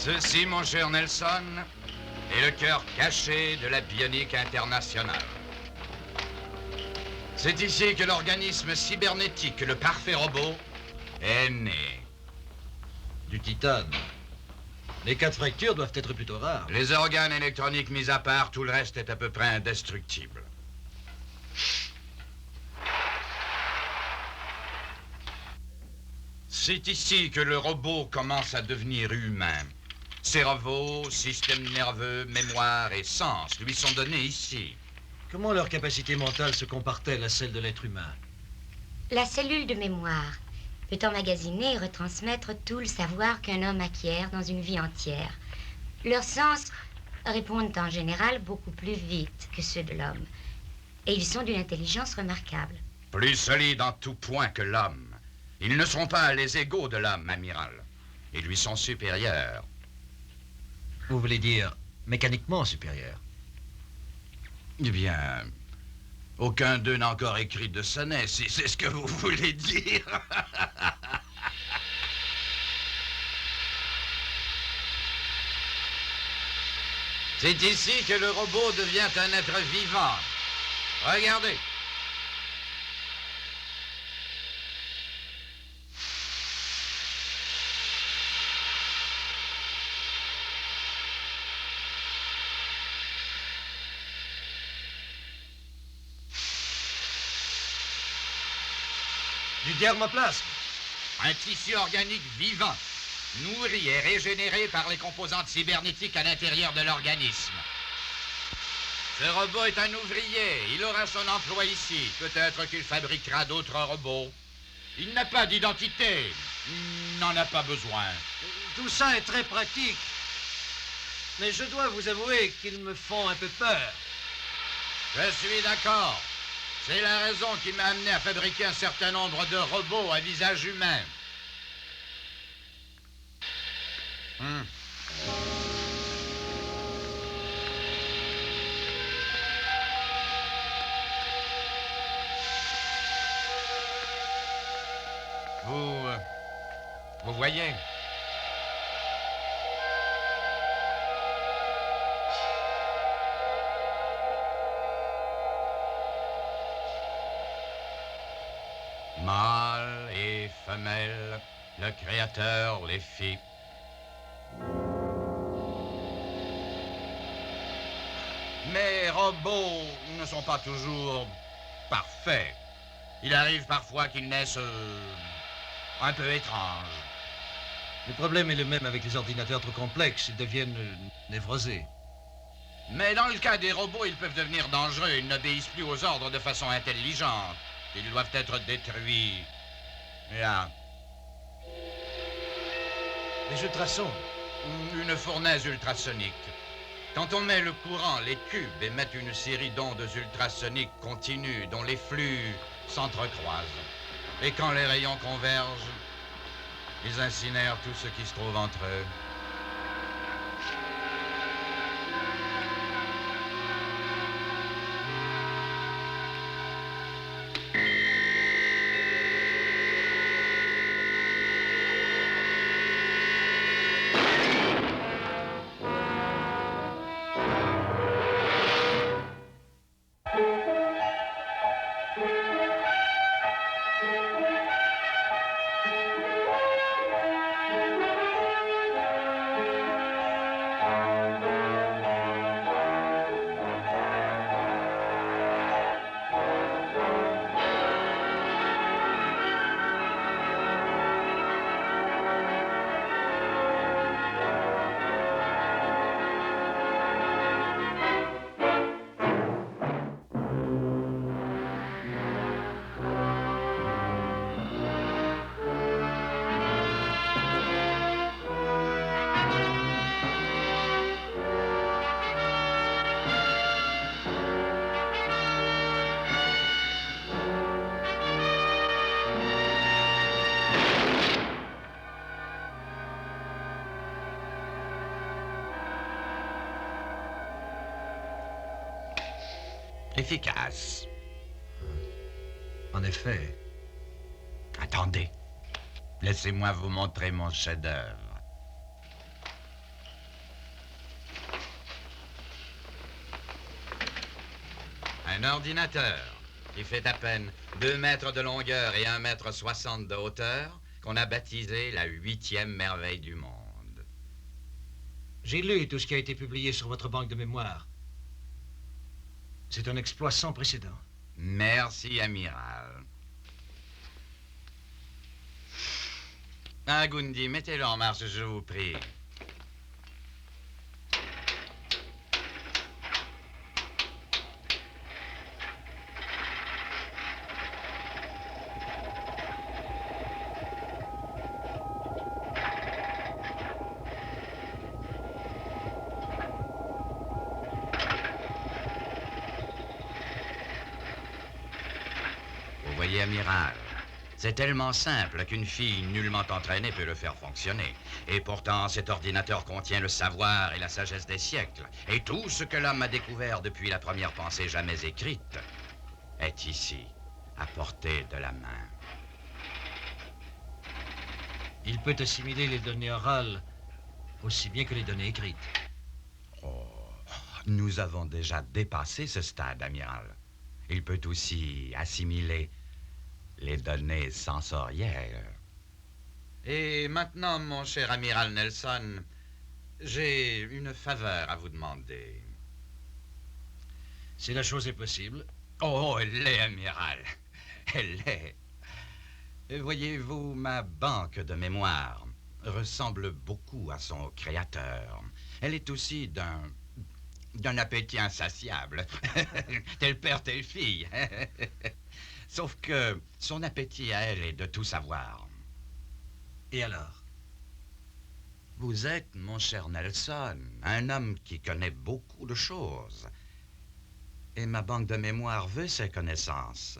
Ceci, mon cher Nelson, est le cœur caché de la bionique internationale. C'est ici que l'organisme cybernétique, le parfait robot, est né. Du titane. Les cas de fracture doivent être plutôt rares. Les organes électroniques mis à part, tout le reste est à peu près indestructible. C'est ici que le robot commence à devenir humain. Cerveau, système nerveux, mémoire et sens lui sont donnés ici. Comment leur capacité mentale se compare-t-elle à celle de l'être humain? La cellule de mémoire peut emmagasiner et retransmettre tout le savoir qu'un homme acquiert dans une vie entière. Leurs sens répondent en général beaucoup plus vite que ceux de l'homme. Et ils sont d'une intelligence remarquable. Plus solides en tout point que l'homme. Ils ne sont pas les égaux de l'homme, amiral. Ils lui sont supérieurs. Vous voulez dire mécaniquement supérieur? Eh bien, aucun d'eux n'a encore écrit de sonnet, si c'est ce que vous voulez dire. C'est ici que le robot devient un être vivant. Regardez. Du dermoplasme. Un tissu organique vivant, nourri et régénéré par les composantes cybernétiques à l'intérieur de l'organisme. Ce robot est un ouvrier. Il aura son emploi ici. Peut-être qu'il fabriquera d'autres robots. Il n'a pas d'identité. Il n'en a pas besoin. Tout ça est très pratique. Mais je dois vous avouer qu'ils me font un peu peur. Je suis d'accord. C'est la raison qui m'a amené à fabriquer un certain nombre de robots à visage humain. Vous voyez? Mâle et femelle, le Créateur les fit. Mais robots ne sont pas toujours parfaits. Il arrive parfois qu'ils naissent un peu étranges. Le problème est le même avec les ordinateurs trop complexes. Ils deviennent névrosés. Mais dans le cas des robots, ils peuvent devenir dangereux. Ils n'obéissent plus aux ordres de façon intelligente. Ils doivent être détruits. Là. Les ultrasons. Une fournaise ultrasonique. Quand on met le courant, les cubes émettent une série d'ondes ultrasoniques continues dont les flux s'entrecroisent. Et quand les rayons convergent, ils incinèrent tout ce qui se trouve entre eux. Efficace. En effet. Attendez. Laissez-moi vous montrer mon chef-d'œuvre. Un ordinateur qui fait à peine 2 mètres de longueur et 1,60 m de hauteur, qu'on a baptisé la 8e merveille du monde. J'ai lu tout ce qui a été publié sur votre banque de mémoire. C'est un exploit sans précédent. Merci, amiral. Ah, Gundi, mettez-le en marche, je vous prie. Vous voyez, amiral, c'est tellement simple qu'une fille nullement entraînée peut le faire fonctionner. Et pourtant, cet ordinateur contient le savoir et la sagesse des siècles. Et tout ce que l'homme a découvert depuis la première pensée jamais écrite est ici, à portée de la main. Il peut assimiler les données orales aussi bien que les données écrites. Oh, nous avons déjà dépassé ce stade, amiral. Il peut aussi assimiler les données sensorielles. Et maintenant, mon cher amiral Nelson, j'ai une faveur à vous demander. Si la chose est possible. Oh, elle l'est, amiral. Elle l'est. Voyez-vous, ma banque de mémoire ressemble beaucoup à son créateur. Elle est aussi d'un appétit insatiable. Tel père, telle fille. Sauf que son appétit à elle est de tout savoir. Et alors? Vous êtes, mon cher Nelson, un homme qui connaît beaucoup de choses. Et ma banque de mémoire veut ces connaissances.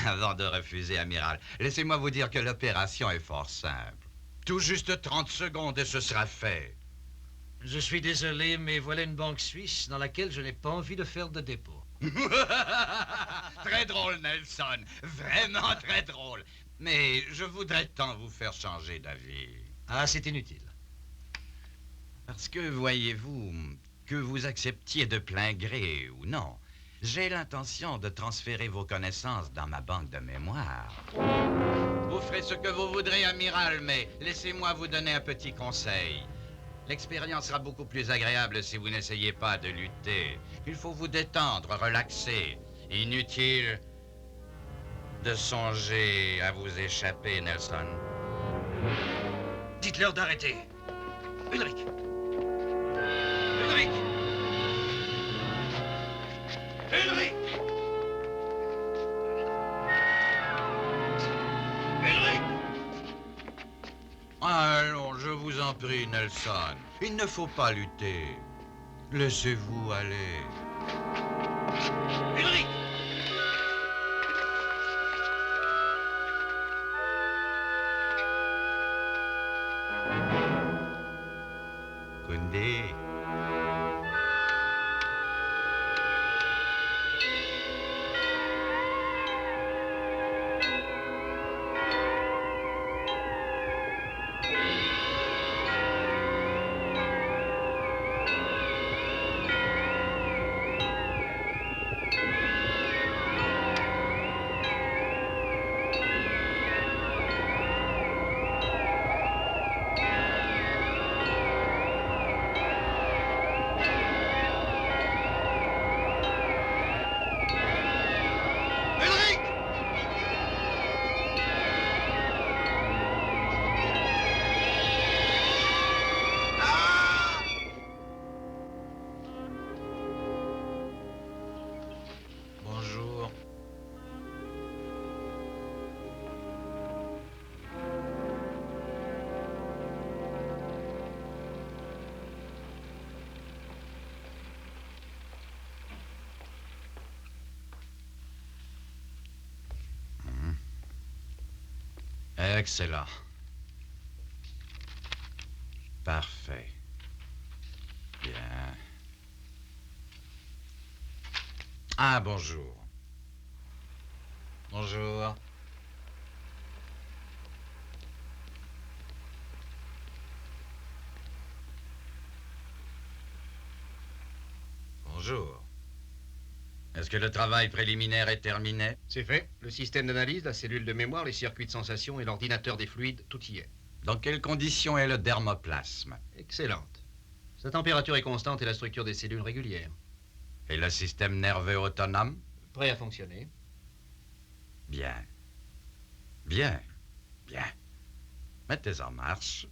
Avant de refuser, amiral, laissez-moi vous dire que l'opération est fort simple. Tout juste 30 secondes et ce sera fait. Je suis désolé, mais voilà une banque suisse dans laquelle je n'ai pas envie de faire de dépôt. Très drôle, Nelson. Vraiment très drôle. Mais je voudrais tant vous faire changer d'avis. Ah, c'est inutile. Parce que, voyez-vous, que vous acceptiez de plein gré ou non, j'ai l'intention de transférer vos connaissances dans ma banque de mémoire. Vous ferez ce que vous voudrez, amiral, mais laissez-moi vous donner un petit conseil. L'expérience sera beaucoup plus agréable si vous n'essayez pas de lutter. Il faut vous détendre, relaxer. Inutile de songer à vous échapper, Nelson. Dites-leur d'arrêter. Ulrich! Ulrich! Ulrich! Ulrich! Allons, je vous en prie, Nelson. Il ne faut pas lutter. Laissez-vous aller. Ulrich! Gundi. Bonjour. Excellent. Parfait. Bien. Ah, bonjour. Bonjour. Bonjour. Est-ce que le travail préliminaire est terminé? C'est fait. Le système d'analyse, la cellule de mémoire, les circuits de sensation et l'ordinateur des fluides, tout y est. Dans quelles conditions est le dermoplasme? Excellente. Sa température est constante et la structure des cellules régulière. Et le système nerveux autonome? Prêt à fonctionner. Bien. Bien. Bien. Mettez en marche.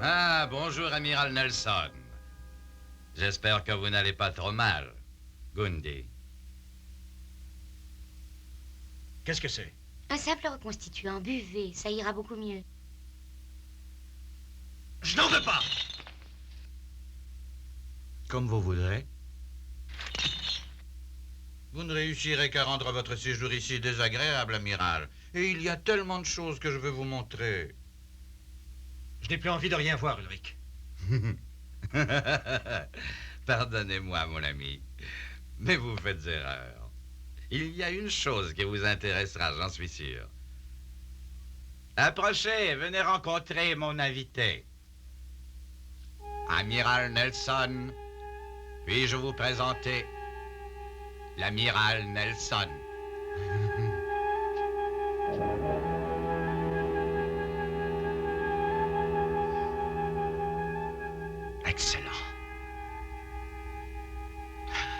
Ah, bonjour, Amiral Nelson. J'espère que vous n'allez pas trop mal, Gundy. Qu'est-ce que c'est? Un simple reconstituant, buvez, ça ira beaucoup mieux. Je n'en veux pas! Comme vous voudrez. Vous ne réussirez qu'à rendre votre séjour ici désagréable, amiral. Et il y a tellement de choses que je veux vous montrer. Je n'ai plus envie de rien voir, Ulrich. Pardonnez-moi, mon ami, mais vous faites erreur. Il y a une chose qui vous intéressera, j'en suis sûr. Approchez, venez rencontrer mon invité. Amiral Nelson, puis-je vous présenter l'amiral Nelson? Excellent.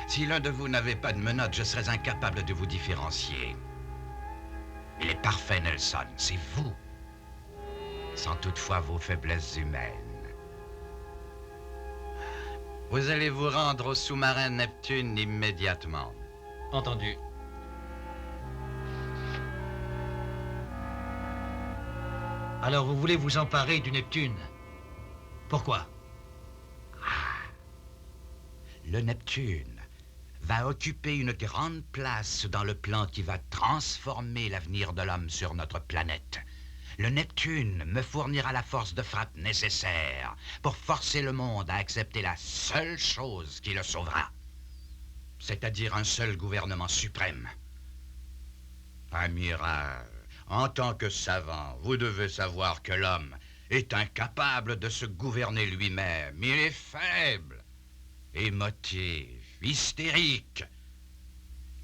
Si l'un de vous n'avait pas de menottes, je serais incapable de vous différencier. Il est parfait, Nelson, c'est vous. Sans toutefois vos faiblesses humaines. Vous allez vous rendre au sous-marin Neptune immédiatement. Entendu. Alors vous voulez vous emparer du Neptune? Pourquoi? Le Neptune va occuper une grande place dans le plan qui va transformer l'avenir de l'homme sur notre planète. Le Neptune me fournira la force de frappe nécessaire pour forcer le monde à accepter la seule chose qui le sauvera, c'est-à-dire un seul gouvernement suprême. Amiral, en tant que savant, vous devez savoir que l'homme est incapable de se gouverner lui-même. Il est faible, émotif, hystérique.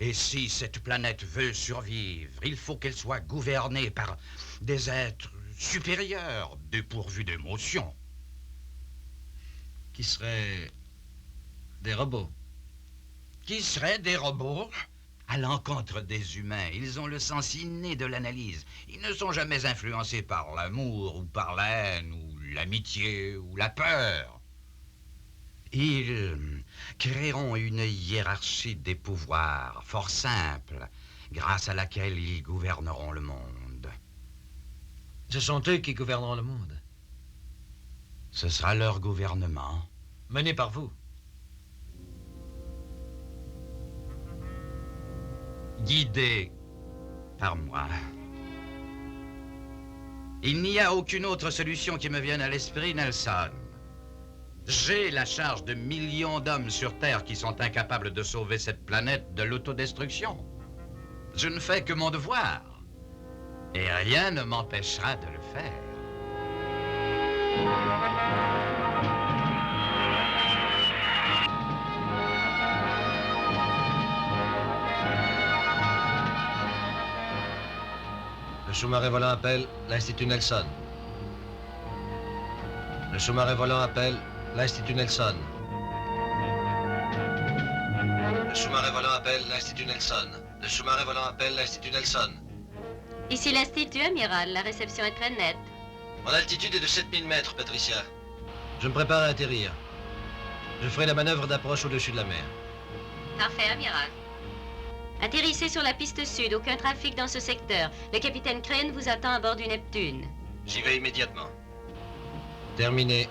Et si cette planète veut survivre, il faut qu'elle soit gouvernée par des êtres supérieurs, dépourvus d'émotions. Qui seraient des robots? Qui seraient des robots? À l'encontre des humains, ils ont le sens inné de l'analyse. Ils ne sont jamais influencés par l'amour, ou par la haine, ou l'amitié, ou la peur. Ils créeront une hiérarchie des pouvoirs fort simple, grâce à laquelle ils gouverneront le monde. Ce sont eux qui gouverneront le monde. Ce sera leur gouvernement. Mené par vous. Guidé par moi. Il n'y a aucune autre solution qui me vienne à l'esprit, Nelson. J'ai la charge de millions d'hommes sur Terre qui sont incapables de sauver cette planète de l'autodestruction. Je ne fais que mon devoir. Et rien ne m'empêchera de le faire. Le sous-marin volant appelle l'Institut Nelson. Le sous-marin volant appelle l'Institut Nelson. Le sous-marin volant appelle l'Institut Nelson. Le sous-marin volant appelle l'Institut Nelson. Ici l'Institut, amiral. La réception est très nette. Mon altitude est de 7000 mètres, Patricia. Je me prépare à atterrir. Je ferai la manœuvre d'approche au-dessus de la mer. Parfait, amiral. Atterrissez sur la piste sud. Aucun trafic dans ce secteur. Le capitaine Crane vous attend à bord du Neptune. J'y vais immédiatement. Terminé.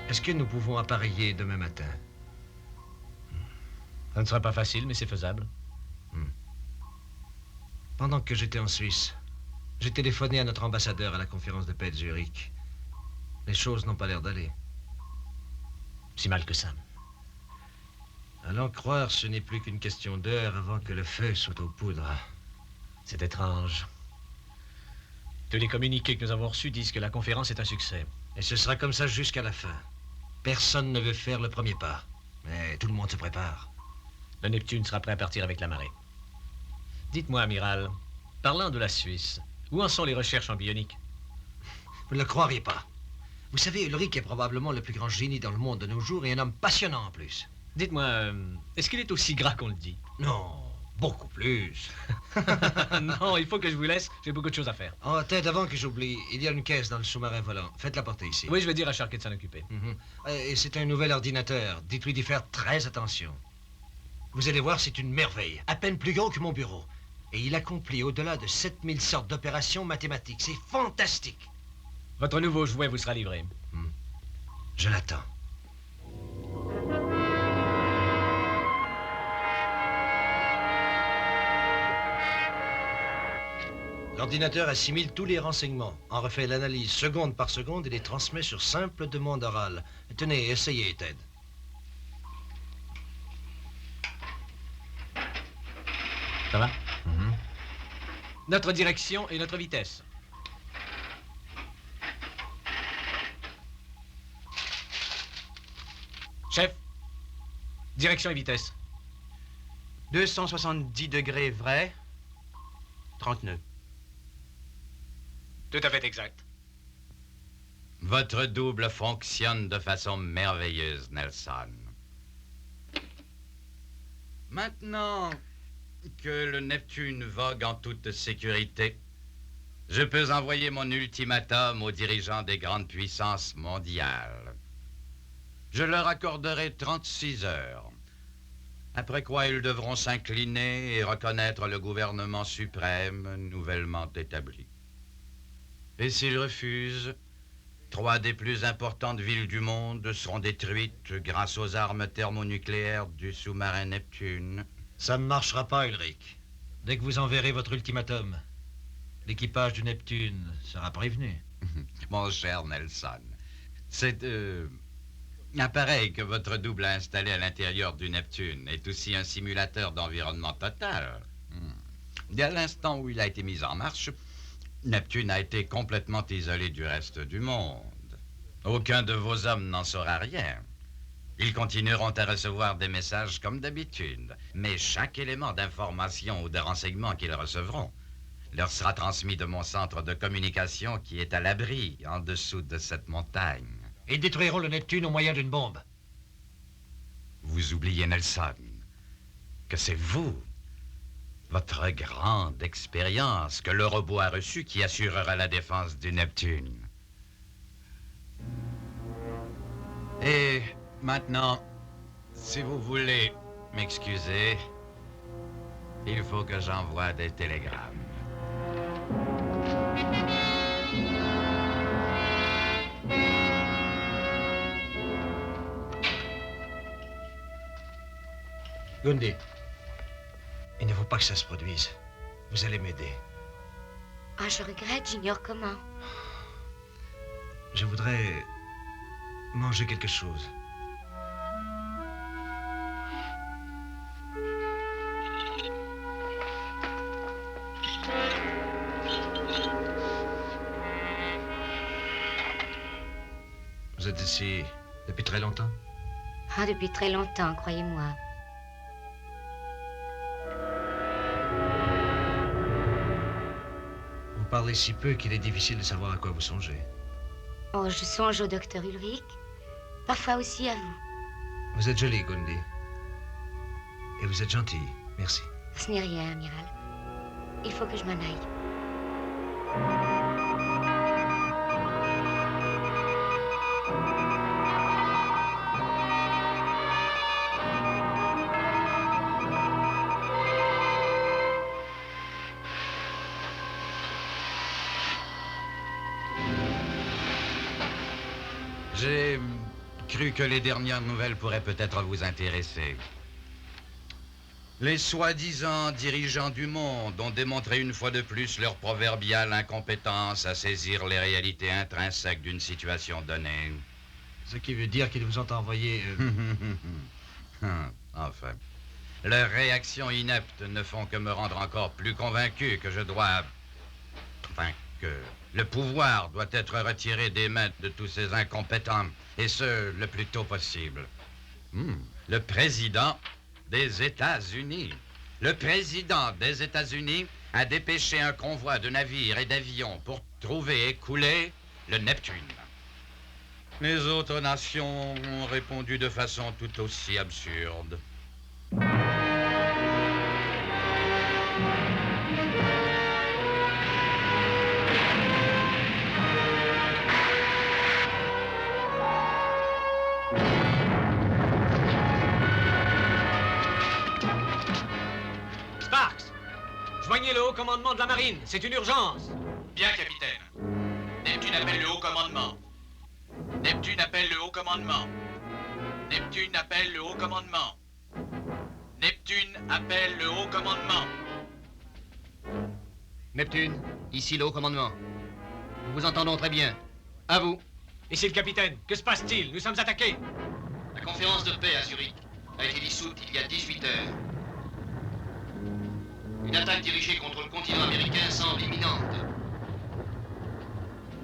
Est-ce que nous pouvons appareiller demain matin? Ça ne sera pas facile, mais c'est faisable. Pendant que j'étais en Suisse, j'ai téléphoné à notre ambassadeur à la conférence de paix de Zurich. Les choses n'ont pas l'air d'aller. Si mal que ça. À l'en croire, ce n'est plus qu'une question d'heure avant que le feu soit aux poudres. C'est étrange. Tous les communiqués que nous avons reçus disent que la conférence est un succès. Et ce sera comme ça jusqu'à la fin. Personne ne veut faire le premier pas. Mais tout le monde se prépare. Le Neptune sera prêt à partir avec la marée. Dites-moi, amiral, parlant de la Suisse, où en sont les recherches en bionique? Vous ne le croiriez pas. Vous savez, Ulrich est probablement le plus grand génie dans le monde de nos jours et un homme passionnant en plus. Dites-moi, est-ce qu'il est aussi gras qu'on le dit? Non, beaucoup plus. Non, il faut que je vous laisse, j'ai beaucoup de choses à faire. En tête, avant que j'oublie, il y a une caisse dans le sous-marin volant. Faites-la porter ici. Oui, je vais dire à Sharkey de s'en occuper. Et c'est un nouvel ordinateur. Dites-lui d'y faire très attention. Vous allez voir, c'est une merveille. À peine plus gros que mon bureau. Et il accomplit au-delà de 7000 sortes d'opérations mathématiques. C'est fantastique. Votre nouveau jouet vous sera livré. Je l'attends. L'ordinateur assimile tous les renseignements, en refait l'analyse seconde par seconde et les transmet sur simple demande orale. Tenez, essayez, Ted. Ça va? Notre direction et notre vitesse. Chef, direction et vitesse. 270 degrés vrai, 30 nœuds. Tout à fait exact. Votre double fonctionne de façon merveilleuse, Nelson. Maintenant que le Neptune vogue en toute sécurité, je peux envoyer mon ultimatum aux dirigeants des grandes puissances mondiales. Je leur accorderai 36 heures, après quoi ils devront s'incliner et reconnaître le gouvernement suprême nouvellement établi. Et s'ils refusent, 3 des plus importantes villes du monde seront détruites grâce aux armes thermonucléaires du sous-marin Neptune. Ça ne marchera pas, Ulrich. Dès que vous enverrez votre ultimatum, l'équipage du Neptune sera prévenu. Mon cher Nelson, cet appareil que votre double a installé à l'intérieur du Neptune est aussi un simulateur d'environnement total. Dès l'instant où il a été mis en marche, Neptune a été complètement isolé du reste du monde. Aucun de vos hommes n'en saura rien. Ils continueront à recevoir des messages comme d'habitude, mais chaque élément d'information ou de renseignement qu'ils recevront leur sera transmis de mon centre de communication qui est à l'abri en dessous de cette montagne. Ils détruiront le Neptune au moyen d'une bombe. Vous oubliez, Nelson, que c'est vous votre grande expérience que le robot a reçue qui assurera la défense du Neptune. Et maintenant, si vous voulez m'excuser, il faut que j'envoie des télégrammes. Gundy, il ne faut pas que ça se produise. Vous allez m'aider. Ah, je regrette, j'ignore comment. Je voudrais manger quelque chose. Vous êtes ici depuis très longtemps? Ah, depuis très longtemps, croyez-moi. Vous parlez si peu qu'il est difficile de savoir à quoi vous songez. Oh, je songe au docteur Ulrich. Parfois aussi à vous. Vous êtes jolie, Gundy. Et vous êtes gentille. Merci. Ce n'est rien, amiral. Il faut que je m'en aille. J'ai cru que les dernières nouvelles pourraient peut-être vous intéresser. Les soi-disant dirigeants du monde ont démontré une fois de plus leur proverbiale incompétence à saisir les réalités intrinsèques d'une situation donnée. Ce qui veut dire qu'ils vous ont envoyé... Enfin, leurs réactions ineptes ne font que me rendre encore plus convaincu que je dois... Enfin, que le pouvoir doit être retiré des mains de tous ces incompétents, et ce, le plus tôt possible. Le président des États-Unis. Le président des États-Unis a dépêché un convoi de navires et d'avions pour trouver et couler le Neptune. Les autres nations ont répondu de façon tout aussi absurde. Sparks! Joignez le haut commandement de la marine, c'est une urgence. Bien, capitaine. Neptune appelle le haut commandement. Neptune appelle le haut commandement. Neptune appelle le haut commandement. Neptune appelle le haut commandement. Neptune, ici le haut commandement. Nous vous entendons très bien. À vous. Ici le capitaine, que se passe-t-il? Nous sommes attaqués. La conférence de paix à Zurich a été dissoute il y a 18 heures. Une attaque dirigée contre le continent américain semble imminente.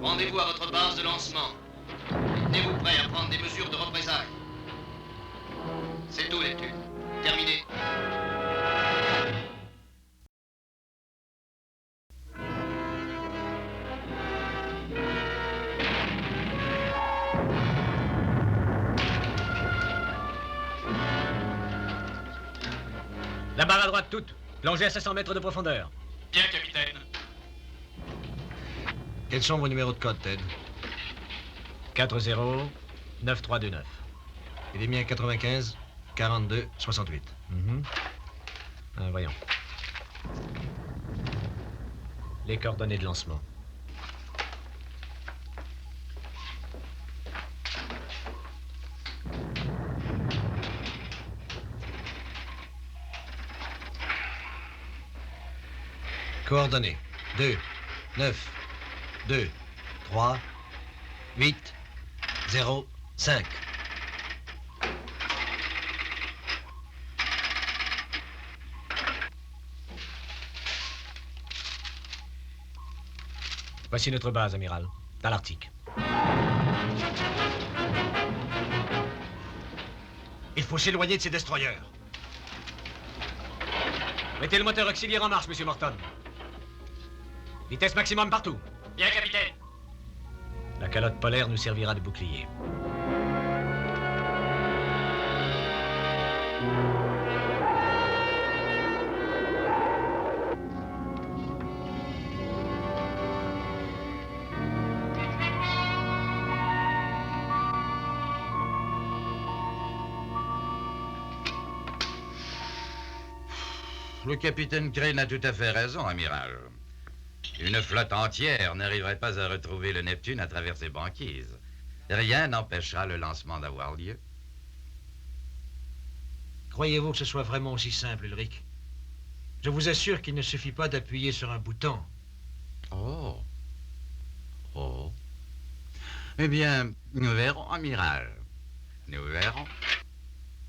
Rendez-vous à votre base de lancement. Tenez-vous prêt à prendre des mesures de représailles. C'est tout, Neptune. Terminé. La barre à droite toute. Plongée à 500 mètres de profondeur. Bien, capitaine. Quels sont vos numéros de code, Ted? 40-9329. Et les miens 95 42 68. Voyons. Les coordonnées de lancement. Coordonnées 2 9 2 3 8 0 5. Voici notre base, amiral, dans l'Arctique. Il faut s'éloigner de ces destroyers. Mettez le moteur auxiliaire en marche, monsieur Morton. Vitesse maximum partout. Bien, capitaine. La calotte polaire nous servira de bouclier. Le capitaine Crane a tout à fait raison, amiral. Une flotte entière n'arriverait pas à retrouver le Neptune à travers ses banquises. Rien n'empêchera le lancement d'avoir lieu. Croyez-vous que ce soit vraiment aussi simple, Ulrich? Je vous assure qu'il ne suffit pas d'appuyer sur un bouton. Oh. Oh. Eh bien, nous verrons, amiral. Nous verrons.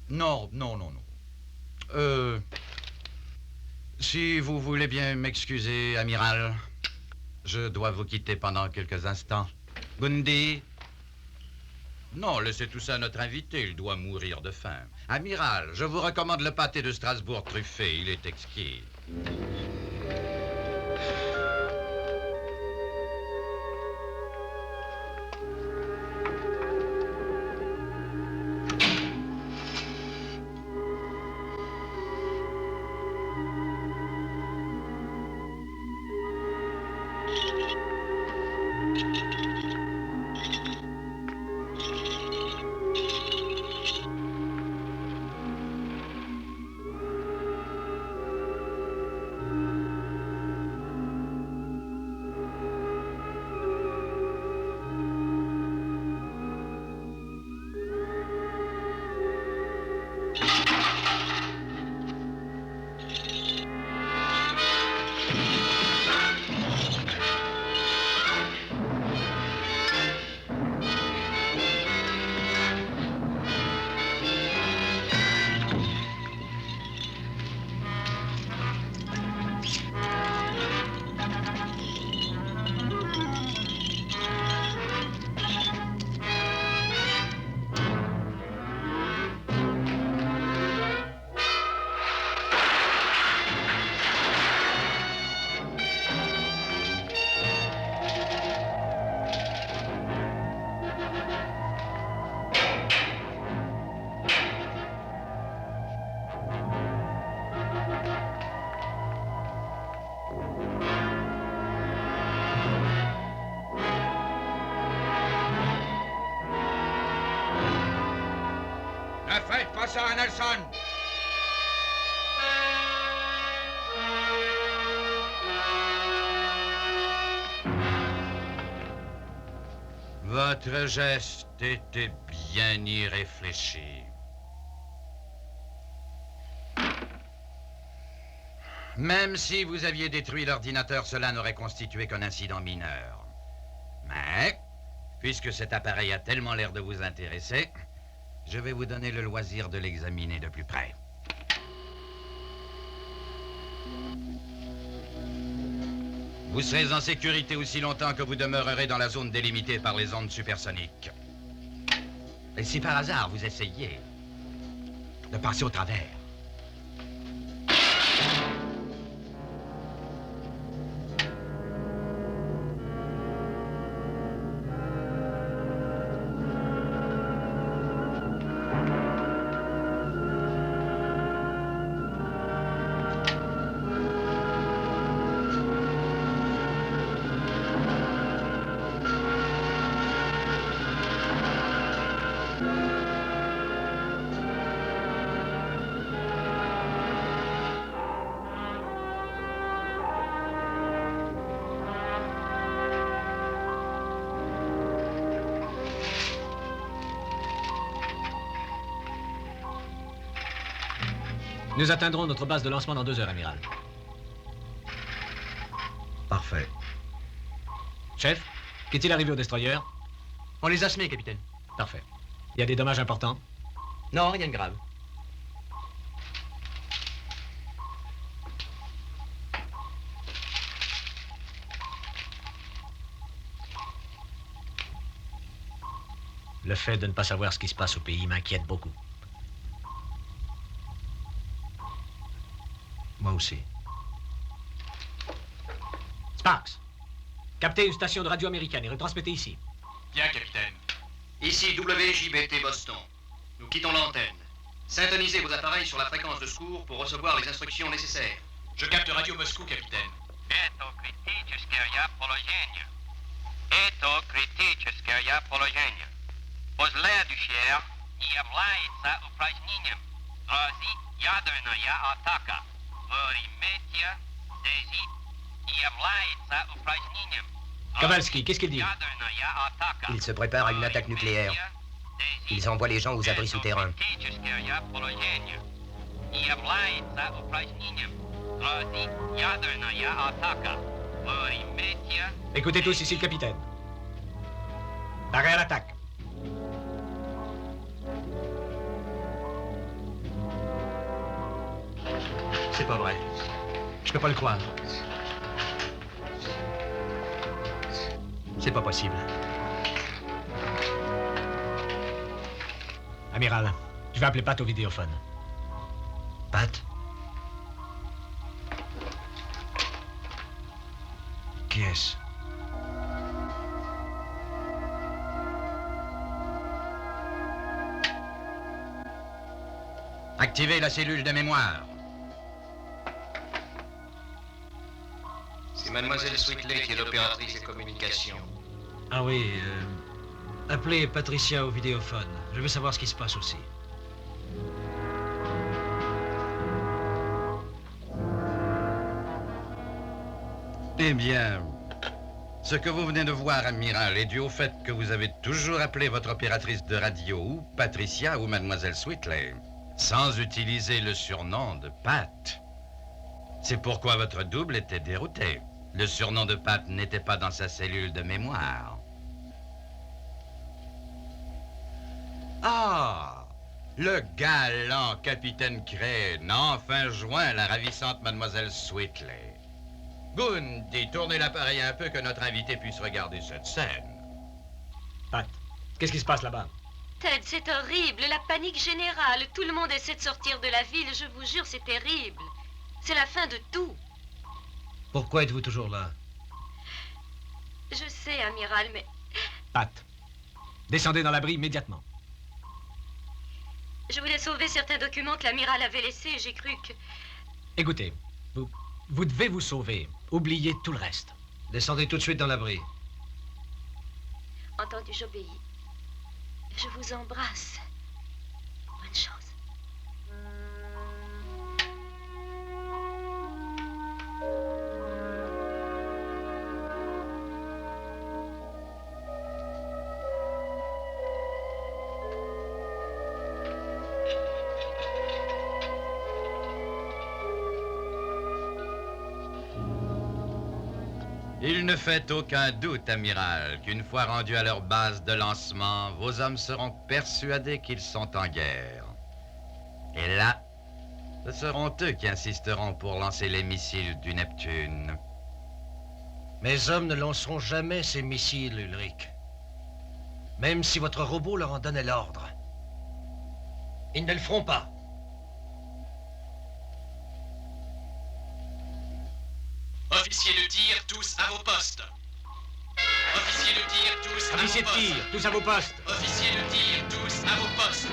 Non. Si vous voulez bien m'excuser, amiral, je dois vous quitter pendant quelques instants. Bundy? Non, laissez tout ça à notre invité, il doit mourir de faim. Amiral, je vous recommande le pâté de Strasbourg truffé, il est exquis. Ne faites pas ça, Nelson! Votre geste était bien irréfléchi. Même si vous aviez détruit l'ordinateur, cela n'aurait constitué qu'un incident mineur. Mais, puisque cet appareil a tellement l'air de vous intéresser, je vais vous donner le loisir de l'examiner de plus près. Vous serez en sécurité aussi longtemps que vous demeurerez dans la zone délimitée par les ondes supersoniques. Et si par hasard vous essayez de passer au travers, Nous atteindrons notre base de lancement dans 2 heures, amiral. Parfait. Chef, qu'est-il arrivé au destroyer? On les a semés, capitaine. Parfait. Il y a des dommages importants? Non, rien de grave. Le fait de ne pas savoir ce qui se passe au pays m'inquiète beaucoup. Moi aussi. Sparks, captez une station de radio américaine et retransmettez ici. Bien, capitaine. Ici WJBT Boston. Nous quittons l'antenne. Syntonisez vos appareils sur la fréquence de secours pour recevoir les instructions nécessaires. Je capte Radio Moscou, capitaine. Это критическое положение. Это критическое положение. Последующее не является упражнением. Грозит ядерная атака. Kowalski, qu'est-ce qu'il dit? Ils se préparent à une attaque nucléaire. Ils envoient les gens aux abris souterrains. Écoutez tous, ici le capitaine. Arrêt à l'attaque. C'est pas vrai. Je peux pas le croire. C'est pas possible. Amiral, je vais appeler Pat au vidéophone. Pat? Qui est-ce? Activez la cellule de mémoire. C'est Mademoiselle Sweetley qui est l'opératrice des communications. Ah oui, appelez Patricia au vidéophone. Je veux savoir ce qui se passe aussi. Eh bien, ce que vous venez de voir, amiral, est dû au fait que vous avez toujours appelé votre opératrice de radio ou Patricia ou Mademoiselle Sweetley, sans utiliser le surnom de Pat. C'est pourquoi votre double était dérouté. Le surnom de Pat n'était pas dans sa cellule de mémoire. Ah! Le galant capitaine Crane, enfin joint la ravissante Mademoiselle Sweetley. Gundy, tournez l'appareil un peu que notre invité puisse regarder cette scène. Pat, qu'est-ce qui se passe là-bas? Ted, c'est horrible, la panique générale. Tout le monde essaie de sortir de la ville, je vous jure, c'est terrible. C'est la fin de tout. Pourquoi êtes-vous toujours là? Je sais, amiral, mais... Pat, descendez dans l'abri immédiatement. Je voulais sauver certains documents que l'amiral avait laissés, j'ai cru que... Écoutez, vous devez vous sauver. Oubliez tout le reste. Descendez tout de suite dans l'abri. Entendu, j'obéis. Je vous embrasse. Bonne chance. Il ne fait aucun doute, amiral, qu'une fois rendus à leur base de lancement, vos hommes seront persuadés qu'ils sont en guerre. Et là, ce seront eux qui insisteront pour lancer les missiles du Neptune. Mes hommes ne lanceront jamais ces missiles, Ulrich. Même si votre robot leur en donnait l'ordre. Ils ne le feront pas. Officiers de tir, tous à vos postes. Officiers de tir, tous à vos Officiers de postes. tir, tous à vos postes. Officiers de tir, tous à vos postes.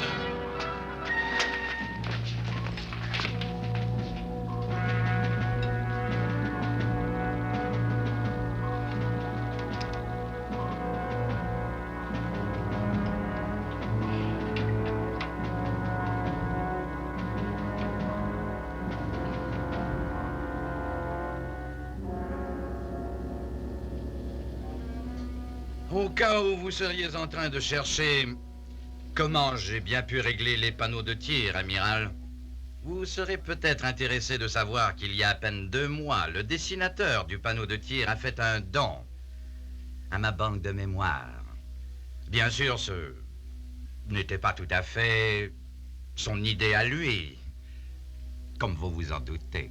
Au cas où vous seriez en train de chercher comment j'ai bien pu régler les panneaux de tir, amiral, vous serez peut-être intéressé de savoir qu'il y a à peine 2 mois, le dessinateur du panneau de tir a fait un don à ma banque de mémoire. Bien sûr, ce n'était pas tout à fait son idée à lui, comme vous vous en doutez.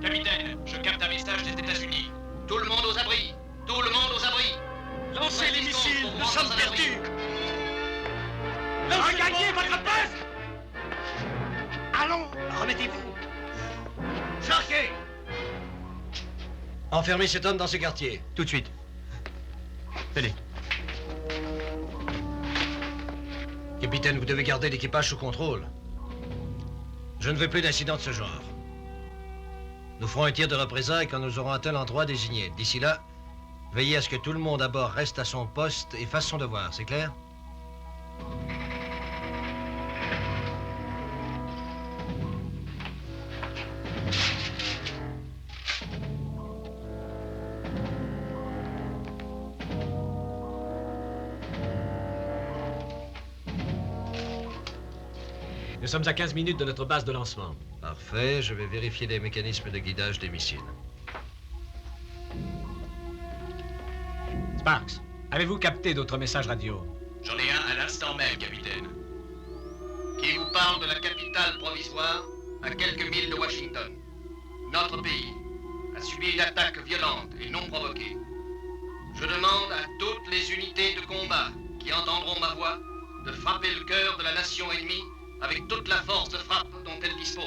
Capitaine, je capte un message des États-Unis. Tout le monde aux abris! Tout le monde aux abris! Lancez les missiles, nous sommes perdus! Regagnez votre poste! Allons, remettez-vous. Charquez! Enfermez cet homme dans ce quartier. Tout de suite. Tenez. Capitaine, vous devez garder l'équipage sous contrôle. Je ne veux plus d'incidents de ce genre. Nous ferons un tir de représailles quand nous aurons atteint l'endroit désigné. D'ici là, veillez à ce que tout le monde à bord reste à son poste et fasse son devoir, c'est clair? Nous sommes à 15 minutes de notre base de lancement. Parfait, je vais vérifier les mécanismes de guidage des missiles. Sparks, avez-vous capté d'autres messages radio? J'en ai un à l'instant même, capitaine. Qui vous parle de la capitale provisoire, à quelques milles de Washington. Notre pays a subi une attaque violente et non provoquée. Je demande à toutes les unités de combat qui entendront ma voix de frapper le cœur de la nation ennemie avec toute la force de frappe dont elle dispose.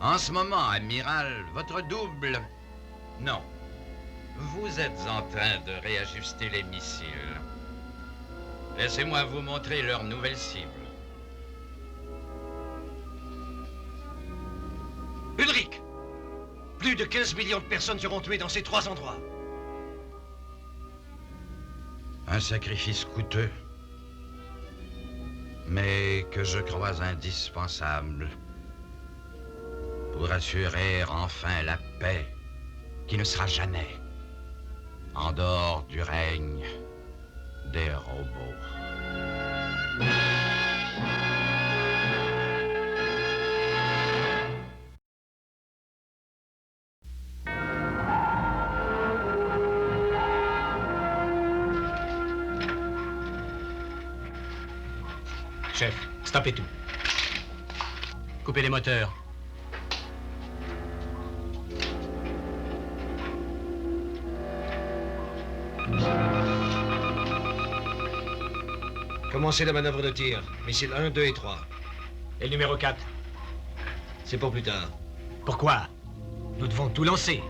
En ce moment, amiral, votre double... Non. Vous êtes en train de réajuster les missiles. Laissez-moi vous montrer leur nouvelle cible. Ulrich! Plus de 15 millions de personnes seront tuées dans ces 3 endroits. Un sacrifice coûteux, mais que je crois indispensable pour assurer enfin la paix qui ne sera jamais en dehors du règne des robots. Chef, stoppez tout. Coupez les moteurs. Commencez la manœuvre de tir. Missiles 1, 2 et 3. Et le numéro 4? C'est pour plus tard. Pourquoi? Nous devons tout lancer.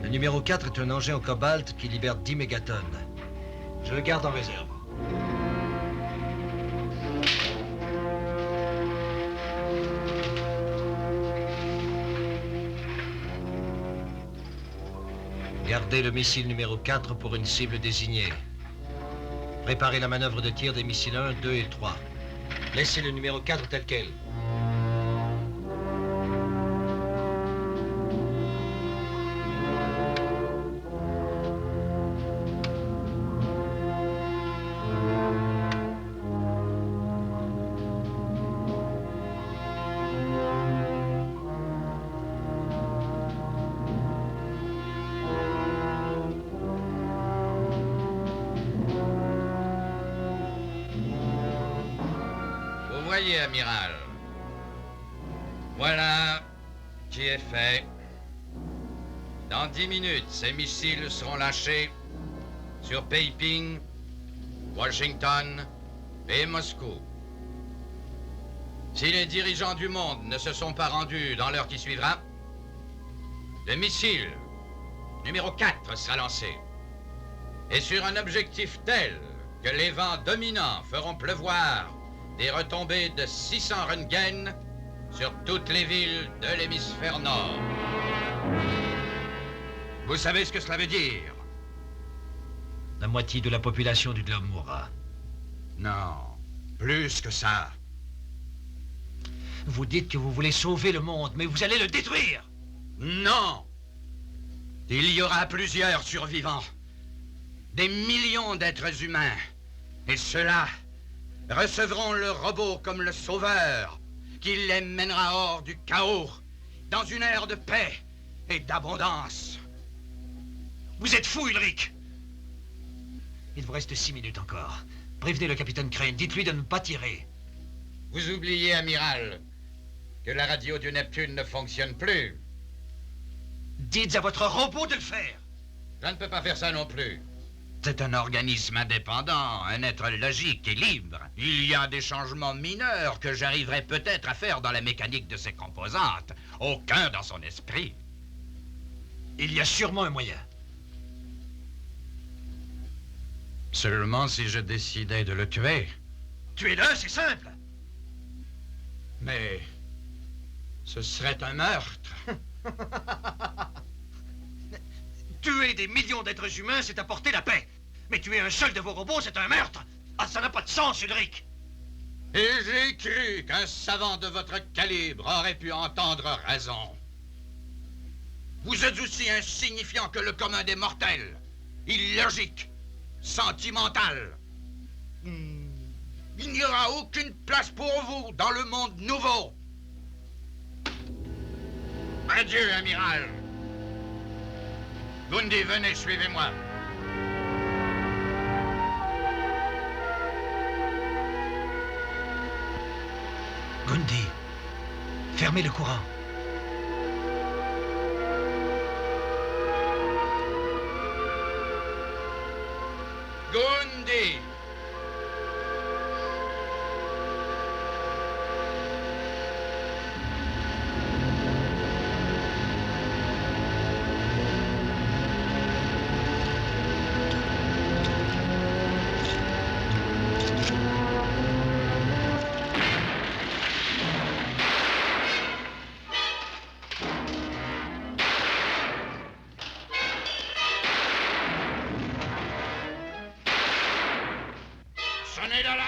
Le numéro 4 est un engin au cobalt qui libère 10 mégatonnes. Je le garde en réserve. Gardez le missile numéro 4 pour une cible désignée. Préparez la manœuvre de tir des missiles 1, 2 et 3. Laissez le numéro 4 tel quel. Voyez, amiral. Voilà qui est fait. Dans 10 minutes, ces missiles seront lâchés sur Peiping, Washington et Moscou. Si les dirigeants du monde ne se sont pas rendus dans l'heure qui suivra, le missile numéro 4 sera lancé. Et sur un objectif tel que les vents dominants feront pleuvoir des retombées de 600 Röntgen sur toutes les villes de l'hémisphère nord. Vous savez ce que cela veut dire? La moitié de la population du globe mourra. Non, plus que ça. Vous dites que vous voulez sauver le monde, mais vous allez le détruire! Non! Il y aura plusieurs survivants. Des millions d'êtres humains. Et ceux-là recevront le robot comme le sauveur qui les mènera hors du chaos, dans une ère de paix et d'abondance. Vous êtes fou, Ulrich! Il vous reste 6 minutes encore. Prévenez le capitaine Crane, dites-lui de ne pas tirer. Vous oubliez, amiral, que la radio du Neptune ne fonctionne plus. Dites à votre robot de le faire! Je ne peux pas faire ça non plus. C'est un organisme indépendant, un être logique et libre. Il y a des changements mineurs que j'arriverai peut-être à faire dans la mécanique de ses composantes. Aucun dans son esprit. Il y a sûrement un moyen. Seulement si je décidais de le tuer. Tuez-le, c'est simple. Mais Ce serait un meurtre. Tuer des millions d'êtres humains, c'est apporter la paix. Mais tuer un seul de vos robots, c'est un meurtre. Ah, ça n'a pas de sens, Ulrich. Et j'ai cru qu'un savant de votre calibre aurait pu entendre raison. Vous êtes aussi insignifiant que le commun des mortels. Illogique, sentimental. Il n'y aura aucune place pour vous dans le monde nouveau. Adieu, amiral. Gundi, venez, suivez-moi. Gundi, fermez le courant. Gundi! Sonnez l'alarme!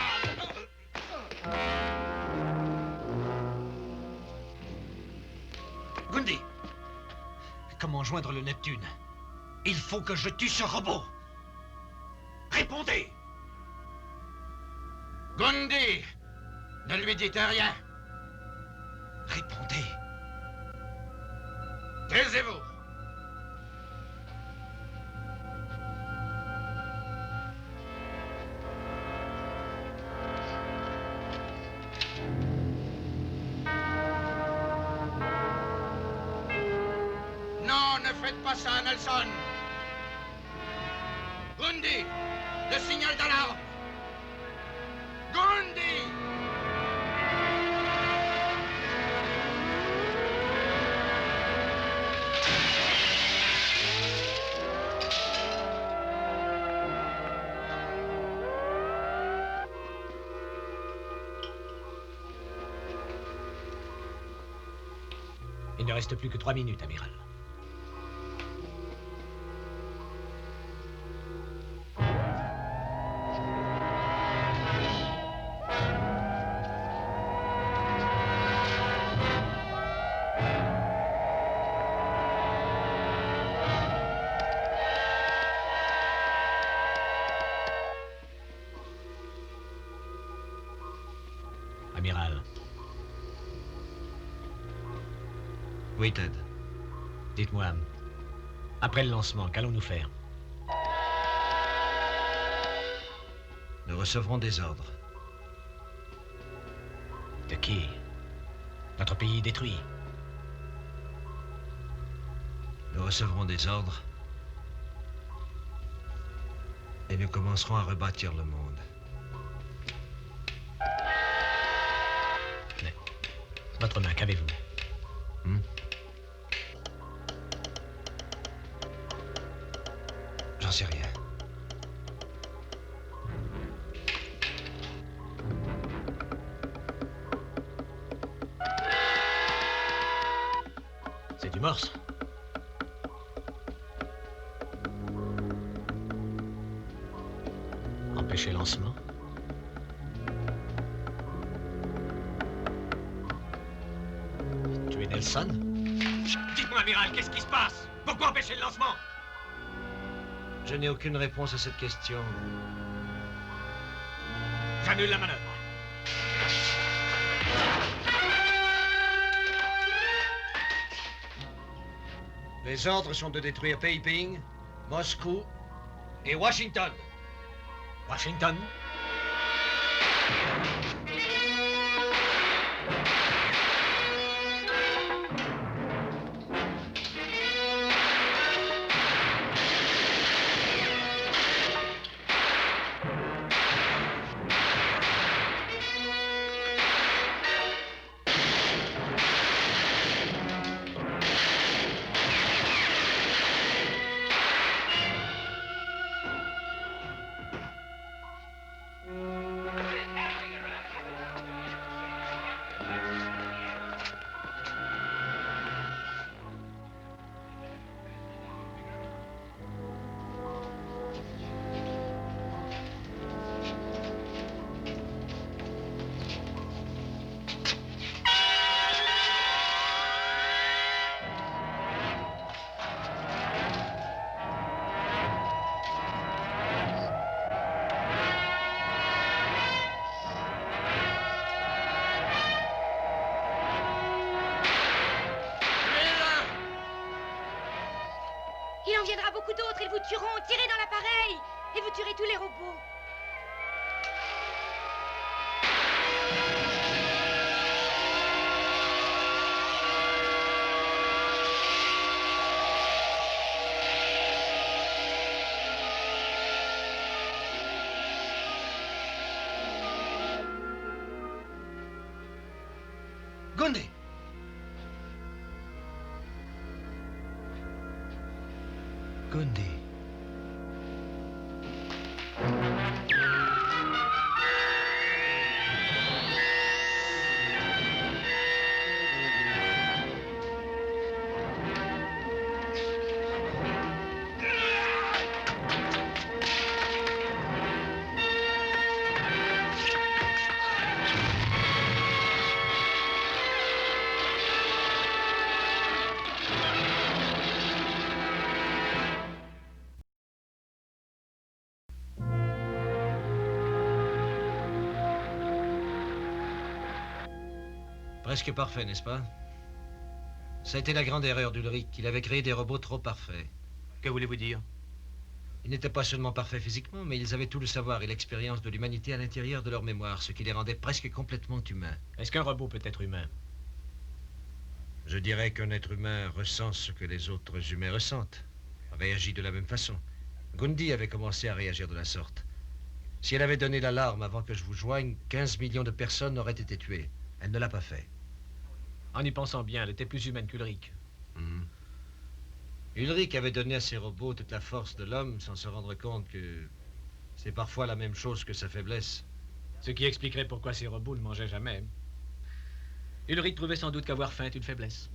Gundi, comment joindre le Neptune? Il faut que je tue ce robot. Répondez! Gundi! Ne lui dites rien. Répondez. Taisez-vous. Non, ne faites pas ça, Nelson. Gundi, le signal d'alarme. Gundi! Il ne reste plus que 3 minutes, amiral. Amiral. Oui, Ted. Dites-moi, après le lancement, qu'allons-nous faire? Nous recevrons des ordres. De qui? Notre pays détruit. Nous recevrons des ordres. Et nous commencerons à rebâtir le monde. Mais, votre main, qu'avez-vous? J'en sais rien. C'est du morse. Empêcher lancement. Tuer Nelson. Dites-moi, amiral, qu'est-ce qui se passe? Pourquoi empêcher le lancement? Je n'ai aucune réponse à cette question. J'annule la manœuvre. Les ordres sont de détruire Peiping, Moscou et Washington. Washington? viendra beaucoup d'autres. Ils vous tueront. Tirez dans l'appareil. Et vous tuerez tous les robots. Gundy! Gundy. Presque parfait, n'est-ce pas? Ça a été la grande erreur d'Ulrich. Il avait créé des robots trop parfaits. Que voulez-vous dire? Ils n'étaient pas seulement parfaits physiquement, mais ils avaient tout le savoir et l'expérience de l'humanité à l'intérieur de leur mémoire, ce qui les rendait presque complètement humains. Est-ce qu'un robot peut être humain? Je dirais qu'un être humain ressent ce que les autres humains ressentent, réagit de la même façon. Gundy avait commencé à réagir de la sorte. Si elle avait donné l'alarme avant que je vous joigne, 15 millions de personnes auraient été tuées. Elle ne l'a pas fait. En y pensant bien, elle était plus humaine qu'Ulrich. Ulrich avait donné à ses robots toute la force de l'homme sans se rendre compte que c'est parfois la même chose que sa faiblesse. Ce qui expliquerait pourquoi ces robots ne mangeaient jamais. Ulrich trouvait sans doute qu'avoir faim est une faiblesse.